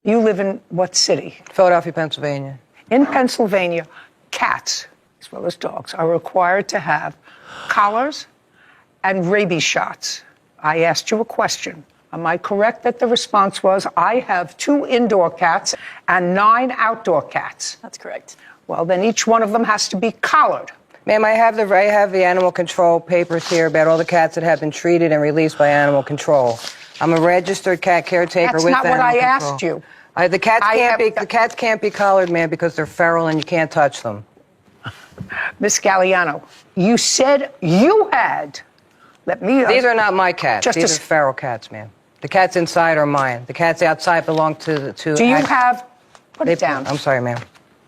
You live in what city? Philadelphia, Pennsylvania. In Pennsylvania, cats, as well as dogs, are required to have collars and rabies shots. I asked you a question. Am I correct that the response was, I have 2 indoor cats and 9 outdoor cats? That's correct. Well, then each one of them has to be collared. Ma'am, I have the animal control papers here about all the cats that have been treated and released by animal control. I'm a registered cat caretaker That's with not what animal I control. asked you. The cats can't be collared, ma'am, because they're feral and you can't touch them. Miss Galliano, you said you had. These are not my cats. These are feral cats, ma'am. The cats inside are mine. The cats outside belong to. Do you have? Put it down. I'm sorry, ma'am.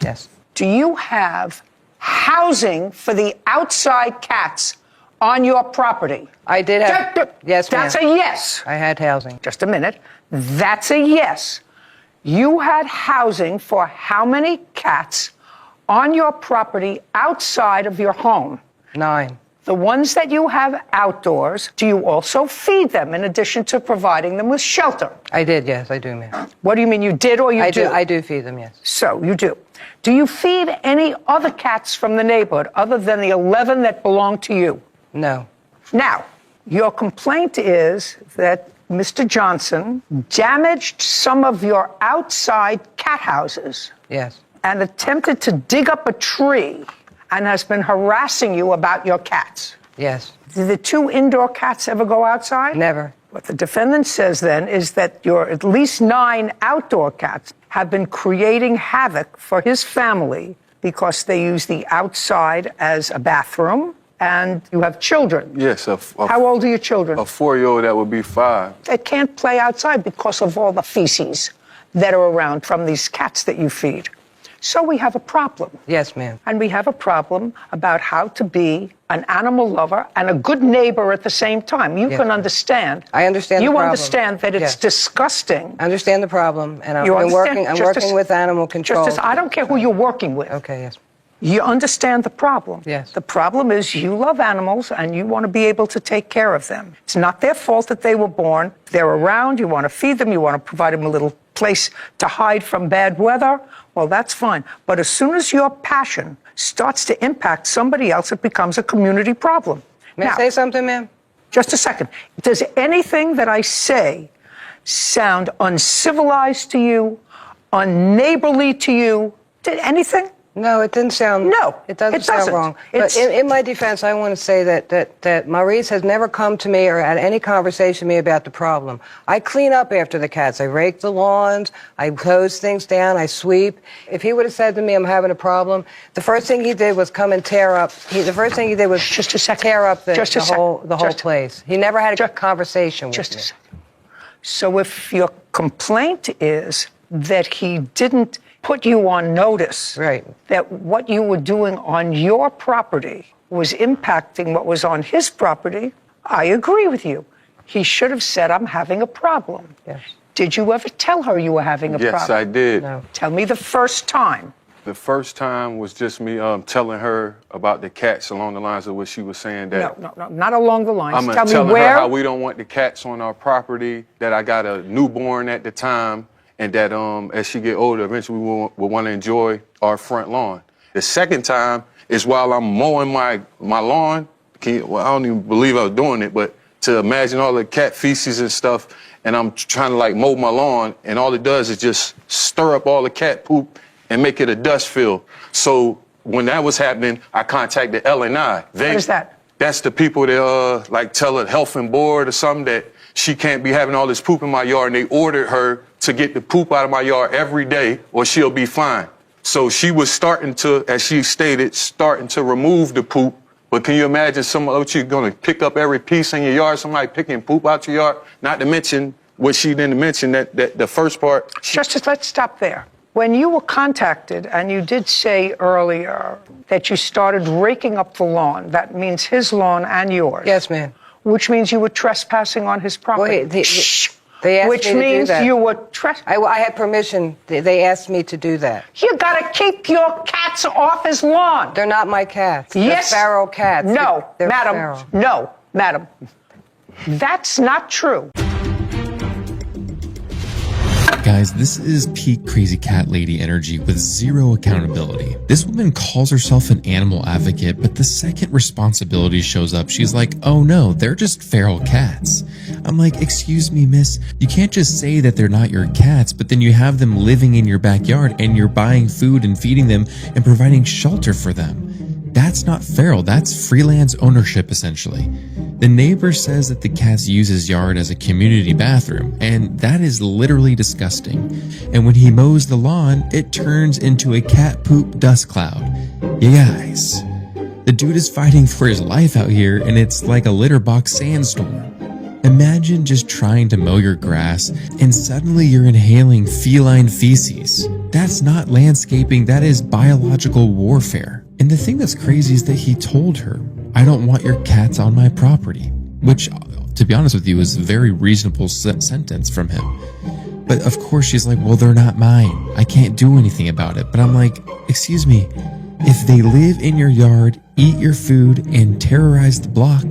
Yes. Do you have housing for the outside cats on your property? I did have. Yes, ma'am. That's a yes. I had housing. Just a minute. That's a yes. You had housing for how many cats on your property outside of your home? 9. The ones that you have outdoors, do you also feed them in addition to providing them with shelter? I did, yes, I do, ma'am. What do you mean, you did or you do? I do feed them, yes. So, you do. Do you feed any other cats from the neighborhood other than the 11 that belong to you? No. Now, your complaint is that Mr. Johnson damaged some of your outside cat houses. Yes. And attempted to dig up a tree and has been harassing you about your cats. Yes. Did the 2 indoor cats ever go outside? Never. What the defendant says then is that your at least 9 outdoor cats have been creating havoc for his family because they use the outside as a bathroom, and you have children. Yes. How old are your children? A 4-year-old that would be 5. They can't play outside because of all the feces that are around from these cats that you feed. So we have a problem. Yes, ma'am. And we have a problem about how to be an animal lover and a good neighbor at the same time. You can understand. I understand the problem. You understand that it's disgusting. I understand the problem, and I'm working with animal control. I don't care who you're working with. Okay, yes. You understand the problem. Yes. The problem is you love animals and you want to be able to take care of them. It's not their fault that they were born. They're around. You want to feed them. You want to provide them a little place to hide from bad weather. Well, that's fine. But as soon as your passion starts to impact somebody else, it becomes a community problem. May I say something, ma'am? Just a second. Does anything that I say sound uncivilized to you, unneighborly to you? Did anything? No, it didn't sound. No, it doesn't sound wrong. But in my defense, I want to say that Maurice has never come to me or had any conversation with me about the problem. I clean up after the cats. I rake the lawns. I close things down. I sweep. If he would have said to me, "I'm having a problem," the first thing he did was come and tear up. The first thing he did was just a second. Tear up the whole place. He never had a conversation with me. Just a second. So if your complaint is that he didn't put you on notice, right, that what you were doing on your property was impacting what was on his property, I agree with you. He should have said, "I'm having a problem." Yes. Did you ever tell her you were having a problem? Yes, I did. No. Tell me the first time. The first time was just me telling her about the cats along the lines of what she was saying. That No, not along the lines. I'm telling her how we don't want the cats on our property, that I got a newborn at the time, and that as she get older, eventually we'll want to enjoy our front lawn. The second time is while I'm mowing my lawn. I don't even believe I was doing it, but to imagine all the cat feces and stuff, and I'm trying to mow my lawn, and all it does is just stir up all the cat poop and make it a dust fill. So when that was happening, I contacted L&I. What is that? That's the people that tell a health and board or something that she can't be having all this poop in my yard, and they ordered her to get the poop out of my yard every day or she'll be fine. So she was starting to, as she stated, remove the poop. But can you imagine you're going to pick up every piece in your yard, somebody picking poop out your yard? Not to mention what she didn't mention, that the first part. Just let's stop there. When you were contacted, and you did say earlier that you started raking up the lawn, that means his lawn and yours. Yes, ma'am. Which means you were trespassing on his property. They asked Which me to means do that. you were trespassing. I had permission. They asked me to do that. You gotta keep your cats off his lawn. They're not my cats. Yes. They're feral cats. No, They're madam. feral. No, madam. That's not true. Guys, Guys, this is peak crazy cat lady energy with zero accountability. This woman calls herself an animal advocate, but the second responsibility shows up, she's like, oh no, they're just feral cats. I'm like, excuse me, miss, you can't just say that they're not your cats, but then you have them living in your backyard and you're buying food and feeding them and providing shelter for them. That's not feral, that's freelance ownership essentially. The neighbor says that the cats use his yard as a community bathroom, and that is literally disgusting. And when he mows the lawn, it turns into a cat poop dust cloud. You guys, the dude is fighting for his life out here, and it's like a litter box sandstorm. Imagine just trying to mow your grass, and suddenly you're inhaling feline feces. That's not landscaping, that is biological warfare. And the thing that's crazy is that he told her, I don't want your cats on my property, which, to be honest with you, is a very reasonable sentence from him. But of course she's like, well, they're not mine. I can't do anything about it. But I'm like, excuse me, if they live in your yard, eat your food, and terrorize the block,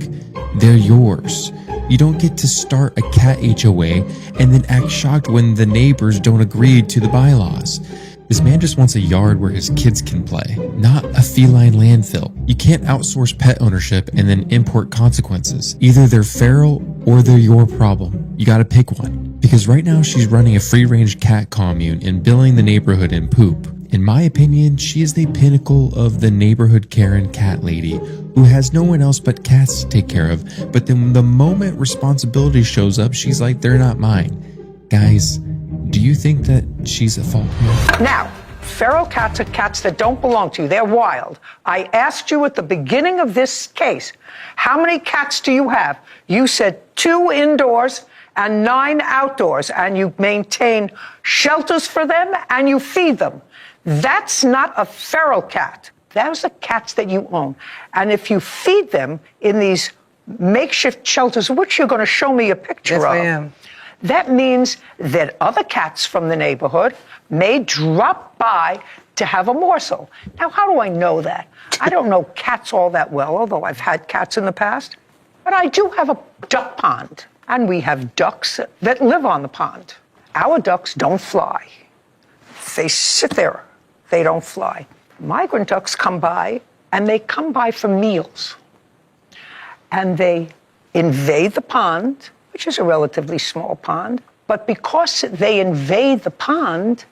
they're yours. You don't get to start a cat HOA and then act shocked when the neighbors don't agree to the bylaws. This man just wants a yard where his kids can play, not a feline landfill. You can't outsource pet ownership and then import consequences. Either they're feral or they're your problem. You gotta pick one. Because right now she's running a free-range cat commune and billing the neighborhood in poop. In my opinion, she is the pinnacle of the neighborhood Karen cat lady who has no one else but cats to take care of. But then the moment responsibility shows up, she's like, they're not mine. Guys, do you think that she's at fault here? Now, feral cats are cats that don't belong to you. They're wild. I asked you at the beginning of this case, how many cats do you have? You said 2 indoors and 9 outdoors, and you maintain shelters for them and you feed them. That's not a feral cat. Those are cats that you own. And if you feed them in these makeshift shelters, which you're going to show me a picture of. Yes, I am. That means that other cats from the neighborhood may drop by to have a morsel. Now, how do I know that? I don't know cats all that well, although I've had cats in the past. But I do have a duck pond, and we have ducks that live on the pond. Our ducks don't fly. They sit there. They don't fly. Migrant ducks come by, and they come by for meals. And they invade the pond, which is a relatively small pond, but because they invade the pond,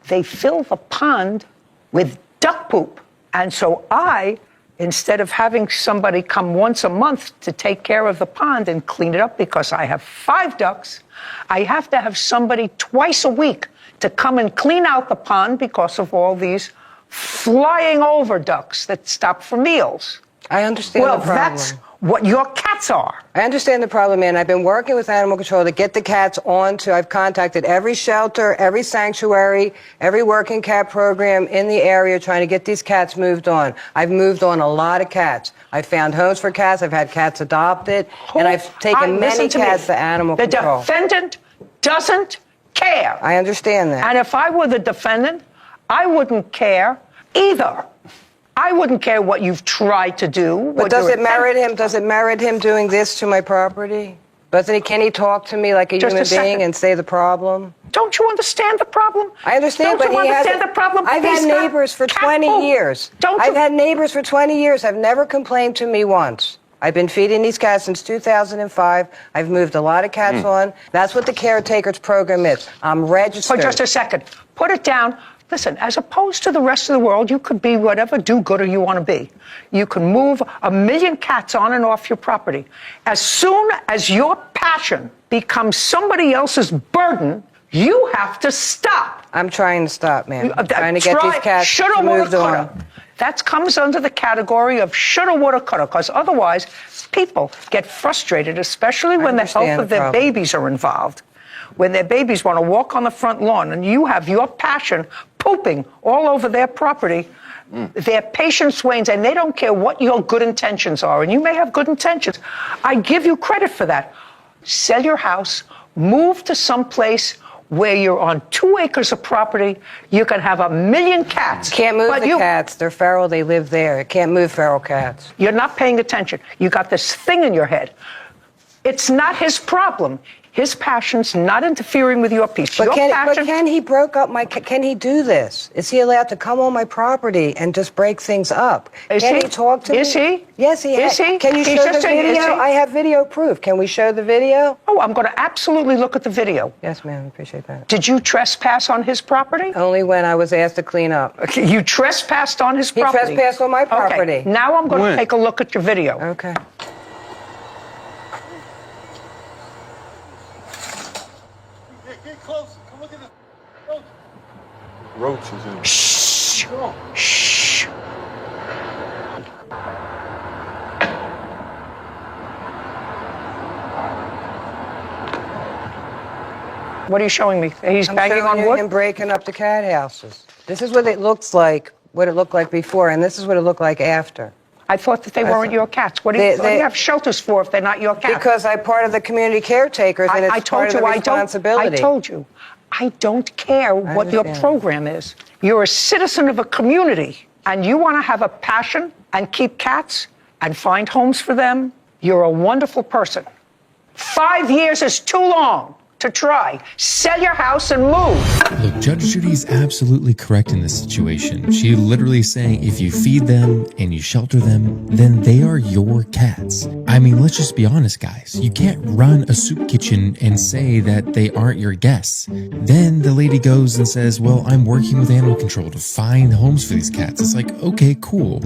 they fill the pond with duck poop. And so I, instead of having somebody come once a month to take care of the pond and clean it up because I have 5 ducks, I have to have somebody twice a week to come and clean out the pond because of all these flying over ducks that stop for meals. I understand the problem. Well, that's what your cats are. I understand the problem, and I've been working with animal control to get the cats onto. I've contacted every shelter, every sanctuary, every working cat program in the area trying to get these cats moved on. I've moved on a lot of cats. I've found homes for cats. I've had cats adopted, and I've taken many cats to animal control. The defendant doesn't care. I understand that. And if I were the defendant, I wouldn't care either. I wouldn't care what you've tried to do. But does it merit him? Does it merit him doing this to my property? Doesn't he? Can he talk to me like a human being and say the problem? Don't you understand the problem? I understand, Don't but you understand the problem? I've had neighbors for 20 years. I've had neighbors for 20 years. I've never complained to me once. I've been feeding these cats since 2005. I've moved a lot of cats on. That's what the caretakers program is. I'm registered. For just a second. Put it down. Listen, as opposed to the rest of the world, you could be whatever do-gooder you want to be. You can move 1 million cats on and off your property. As soon as your passion becomes somebody else's burden, you have to stop. I'm trying to stop, man. I'm trying to get these cats moved on. That comes under the category of shoulda, woulda, coulda, because otherwise people get frustrated, especially when the health of their babies are involved. When their babies want to walk on the front lawn and you have your passion pooping all over their property, their patience wanes and they don't care what your good intentions are. And you may have good intentions. I give you credit for that. Sell your house, move to some place where you're on 2 acres of property. You can have 1 million cats. Can't move the cats. They're feral. They live there. Can't move feral cats. You're not paying attention. You got this thing in your head. It's not his problem. His passion's not interfering with your peace. But Your can, passion, but can he can he do this? Is he allowed to come on my property and just break things up? Is Can he? he talk to me? Is he? Yes, he Is he? Can you He's show the just saying, is video? he? I have video proof. Can we show the video? Oh, I'm going to absolutely look at the video. Yes, ma'am. Appreciate that. Did you trespass on his property? Only when I was asked to clean up. Okay, you trespassed on his He property. trespassed on my property. Okay, now I'm going When? to take a look at your video. Okay. Get closer. Come look at this. Closer. Roaches in Shh. Shh. What are you showing me? He's I'm banging showing on you wood? him breaking up the cat houses. This is what it looks like, what it looked like before, and this is what it looked like after. I thought that they weren't your cats. What do you have shelters for if they're not your cats? Because I'm part of the community caretakers, and it's I told part you of the I responsibility. don't. I told you, I don't care what your understand. program is. You're a citizen of a community, and you want to have a passion and keep cats and find homes for them. You're a wonderful person. 5 years is too long to try. Sell your house and move. Look, Judge Judy is absolutely correct in this situation. She literally saying if you feed them and you shelter them, then they are your cats. I mean, let's just be honest, guys. You can't run a soup kitchen and say that they aren't your guests. Then the lady goes and says, well, I'm working with animal control to find homes for these cats. It's like, okay, cool.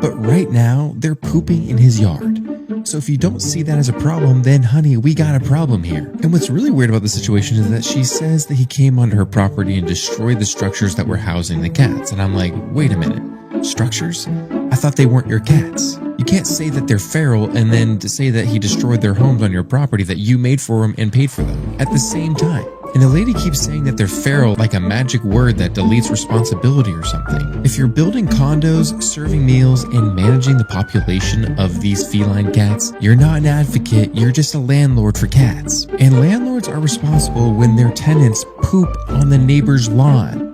But right now, they're pooping in his yard. So if you don't see that as a problem, then honey, we got a problem here. And what's really weird about the situation is that she says that he came onto her property and destroyed the structures that were housing the cats. And I'm like, wait a minute, structures? I thought they weren't your cats. You can't say that they're feral and then to say that he destroyed their homes on your property that you made for them and paid for them at the same time. And the lady keeps saying that they're feral like a magic word that deletes responsibility or something. If you're building condos, serving meals, and managing the population of these feline cats, you're not an advocate, you're just a landlord for cats. And landlords are responsible when their tenants poop on the neighbor's lawn.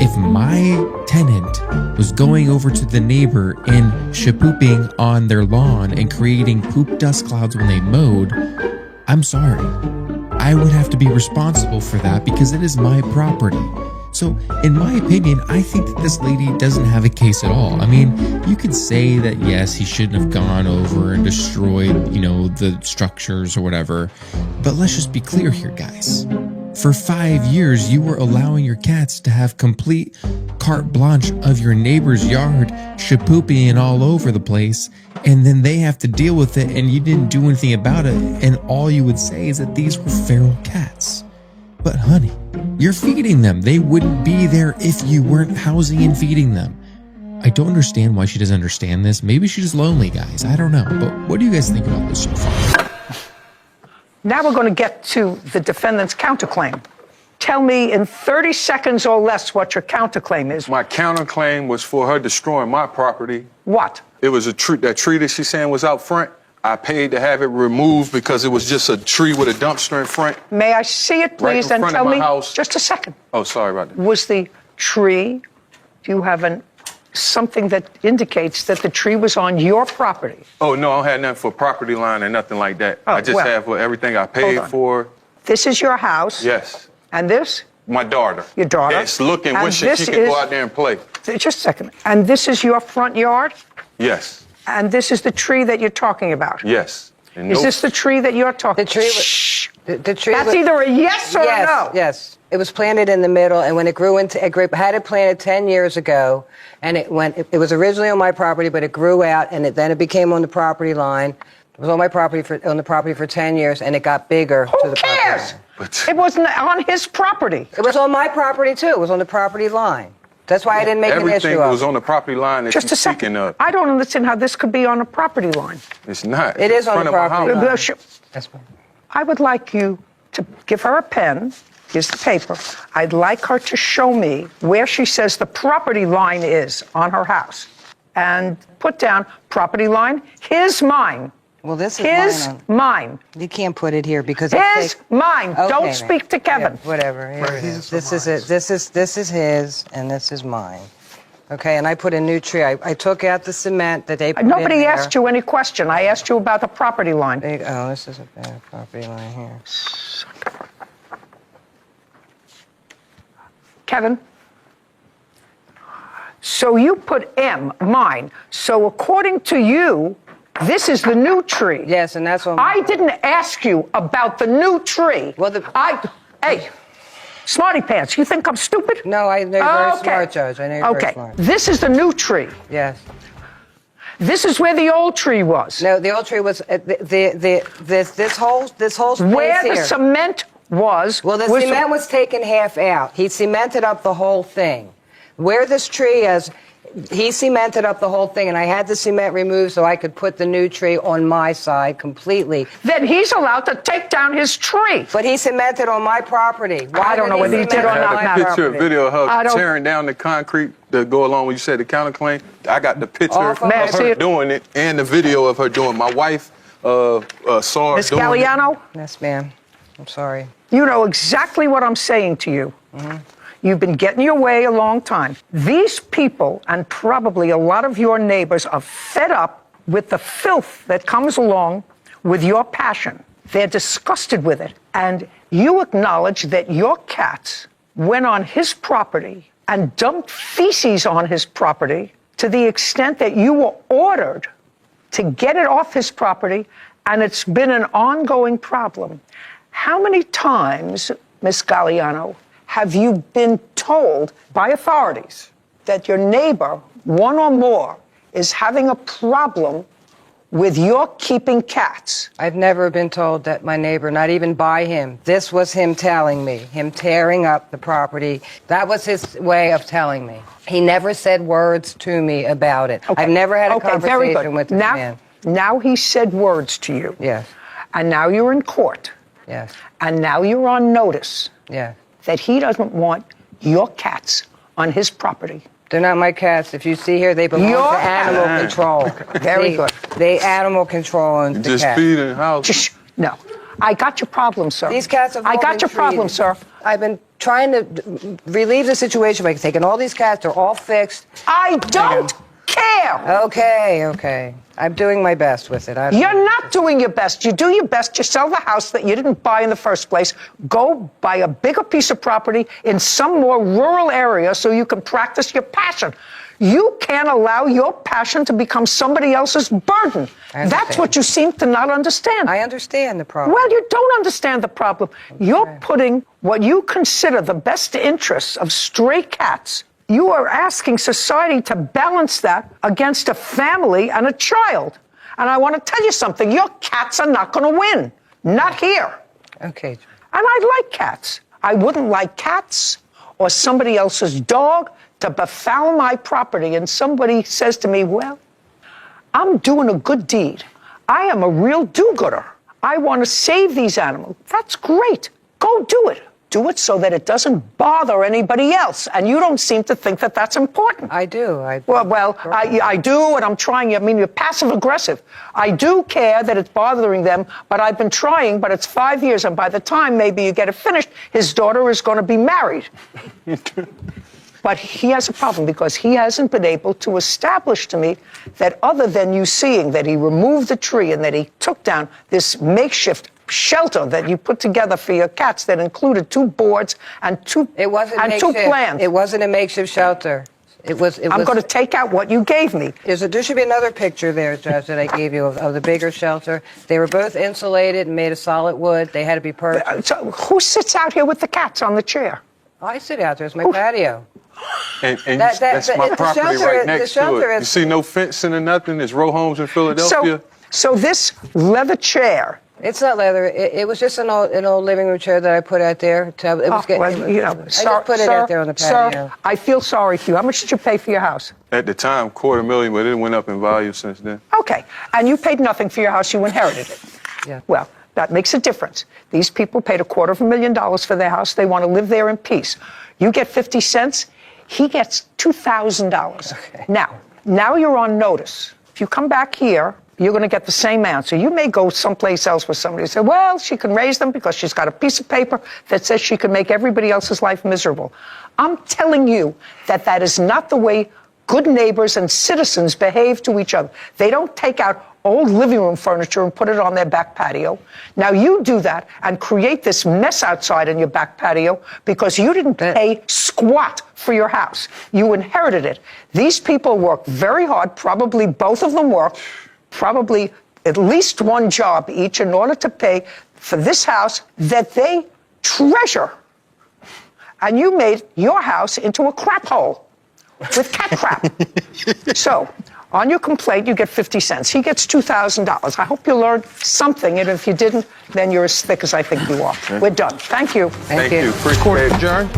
If my tenant was going over to the neighbor and shapooping on their lawn and creating poop dust clouds when they mowed, I'm sorry. I would have to be responsible for that because it is my property. So, in my opinion, I think that this lady doesn't have a case at all. I mean, you could say that, yes, he shouldn't have gone over and destroyed, the structures or whatever. But let's just be clear here, guys. For 5 years, you were allowing your cats to have complete carte blanche of your neighbor's yard, shapooping all over the place, and then they have to deal with it, and you didn't do anything about it, and all you would say is that these were feral cats. But honey, you're feeding them. They wouldn't be there if you weren't housing and feeding them. I don't understand why she doesn't understand this. Maybe she's just lonely, guys. I don't know. But what do you guys think about this so far? Now we're going to get to the defendant's counterclaim. Tell me in 30 seconds or less what your counterclaim is. My counterclaim was for her destroying my property. What? It was that tree that she's saying was out front. I paid to have it removed because it was just a tree with a dumpster in front. May I see it, Right please, in and front of tell my me? house. Just a second. Oh, sorry about that. Was the tree, do you have something that indicates that the tree was on your property? Oh, no, I don't have nothing for property line or nothing like that. Oh, I just well, have everything I paid hold on. for. This is your house. Yes. And this? My daughter. Your daughter. Yes, looking, And wishing this she could is- go out there and play. Just a second. And this is your front yard? Yes. And this is the tree that you're talking about? Yes. And Is no- this the tree that you're talking The tree was- Shh. The tree That's was- either a yes or a yes, no. Yes. It was planted in the middle, and when it grew into, had it planted 10 years ago, and it was originally on my property, but it grew out, and then it became on the property line. It was on my property on the property for 10 years, and it got bigger. Who to the property cares? line. But- It wasn't on his property. It was on my property too. It was on the property line. That's why I didn't make an Everything issue of was it. on the property line that Just a she's second. speaking of. I don't understand how this could be on a property line. It's not. It is It's in on front the of my property house. line. That's fine. I would like you to give her a pen. Here's the paper. I'd like her to show me where she says the property line is on her house. And put down property line, his, mine. Well, this is His, mine. mine. You can't put it here because His, mine. Okay, Don't then. speak to Kevin. Yeah, whatever. Here it is. This is it. This is his, and this is mine. Okay, and I put a new tree. I took out the cement that they put in Nobody there. asked you any question. I asked you about the property line. Oh, this is a bad property line here. Kevin? So you put M, mine. So according to you, this is the new tree. Yes, and that's what I didn't ask you about the new tree. Well, hey, smarty pants, you think I'm stupid? No, I know you're very smart, Judge. I know you're very smart. This is the new tree. Yes. This is where the old tree was. No, the old tree was this whole space where here. the cement was. Well, the cement was taken half out. He cemented up the whole thing. Where this tree is, he cemented up the whole thing, and I had the cement removed so I could put the new tree on my side completely. Then he's allowed to take down his tree. But he cemented on my property. I don't know whether he did or not. I had a picture, a video of her tearing down the concrete to go along with you said the counterclaim. I got the picture of her doing it and the video of her doing it. My wife saw her Miss doing Galliano? it. Yes, ma'am. I'm sorry. You know exactly what I'm saying to you. Mm-hmm. You've been getting your way a long time. These people, and probably a lot of your neighbors, are fed up with the filth that comes along with your passion. They're disgusted with it. And you acknowledge that your cats went on his property and dumped feces on his property to the extent that you were ordered to get it off his property, and it's been an ongoing problem. How many times, Miss Galliano, have you been told by authorities that your neighbor, one or more, is having a problem with your keeping cats? I've never been told that my neighbor, not even by him. This was him telling me, him tearing up the property. That was his way of telling me. He never said words to me about it. Okay. I've never had a very good. conversation with this man. Now he said words to you. Yes. And now you're in court. Yes. And now you're on notice Yes. that he doesn't want your cats on his property. They're not my cats. If you see here, they belong to animal control. Very good. They animal control and the Just cat. feed in the house. No. I got your problem, sir. These cats have all I got been your problem, treated. sir. I've been trying to relieve the situation by taking all these cats. They're all fixed. I don't care. Okay. I'm doing my best with it. You're not doing your best. You do your best. You sell the house that you didn't buy in the first place. Go buy a bigger piece of property in some more rural area so you can practice your passion. You can't allow your passion to become somebody else's burden. That's what you seem to not understand. I understand the problem. Well, you don't understand the problem. You're putting what you consider the best interests of stray cats. You are asking society to balance that against a family and a child. And I want to tell you something. Your cats are not going to win. Not here. Okay. And I like cats. I wouldn't like cats or somebody else's dog to befoul my property. And somebody says to me, well, I'm doing a good deed. I am a real do-gooder. I want to save these animals. That's great. Go do it. Do it so that it doesn't bother anybody else. And you don't seem to think that that's important. I do. Well, I do, and I'm trying. I mean, you're passive-aggressive. I do care that it's bothering them, but I've been trying, but it's 5 years, and by the time maybe you get it finished, his daughter is going to be married. But he has a problem because he hasn't been able to establish to me that other than you seeing that he removed the tree and that he took down this makeshift shelter that you put together for your cats that included 2 boards and two plants. It wasn't a makeshift shelter. I'm going to take out what you gave me. There should be another picture there, Judge, that I gave you of the bigger shelter. They were both insulated and made of solid wood. They had to be purchased. So who sits out here with the cats on the chair? I sit out there. It's my patio. And that's my property right next to it. You see no fencing or nothing? There's row homes in Philadelphia. So this leather chair. It's not leather. It was just an old living room chair that I put out there. I just put it out there on the patio. Sir, I feel sorry for you. How much did you pay for your house? At the time, $250,000, but it went up in value since then. Okay. And you paid nothing for your house. You inherited it. Yeah. Well, that makes a difference. These people paid $250,000 for their house. They want to live there in peace. You get 50 cents. He gets $2,000. Okay. Now you're on notice. If you come back here, you're going to get the same answer. You may go someplace else with somebody and say, well, she can raise them because she's got a piece of paper that says she can make everybody else's life miserable. I'm telling you that is not the way good neighbors and citizens behave to each other. They don't take out old living room furniture and put it on their back patio. Now you do that and create this mess outside in your back patio because you didn't pay squat for your house. You inherited it. These people work very hard, probably both of them work, probably at least one job each in order to pay for this house that they treasure. And you made your house into a crap hole with cat crap. So, on your complaint, you get 50 cents. He gets $2,000. I hope you learned something, and if you didn't, then you're as thick as I think you are. We're done. Thank you. Thank you. Appreciate it, John.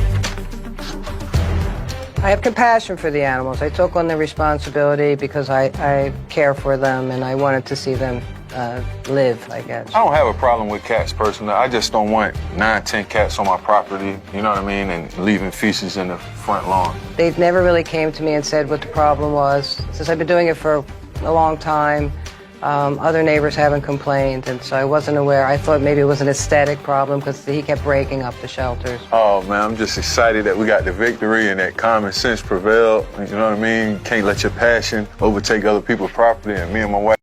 I have compassion for the animals. I took on the responsibility because I care for them and I wanted to see them live, I guess. I don't have a problem with cats personally. I just don't want 9, 10 cats on my property, you know what I mean, and leaving feces in the front lawn. They never really came to me and said what the problem was. Since I've been doing it for a long time, other neighbors haven't complained, and so I wasn't aware. I thought maybe it was an aesthetic problem because he kept breaking up the shelters. Oh, man, I'm just excited that we got the victory and that common sense prevailed. You know what I mean? Can't let your passion overtake other people's property, and me and my wife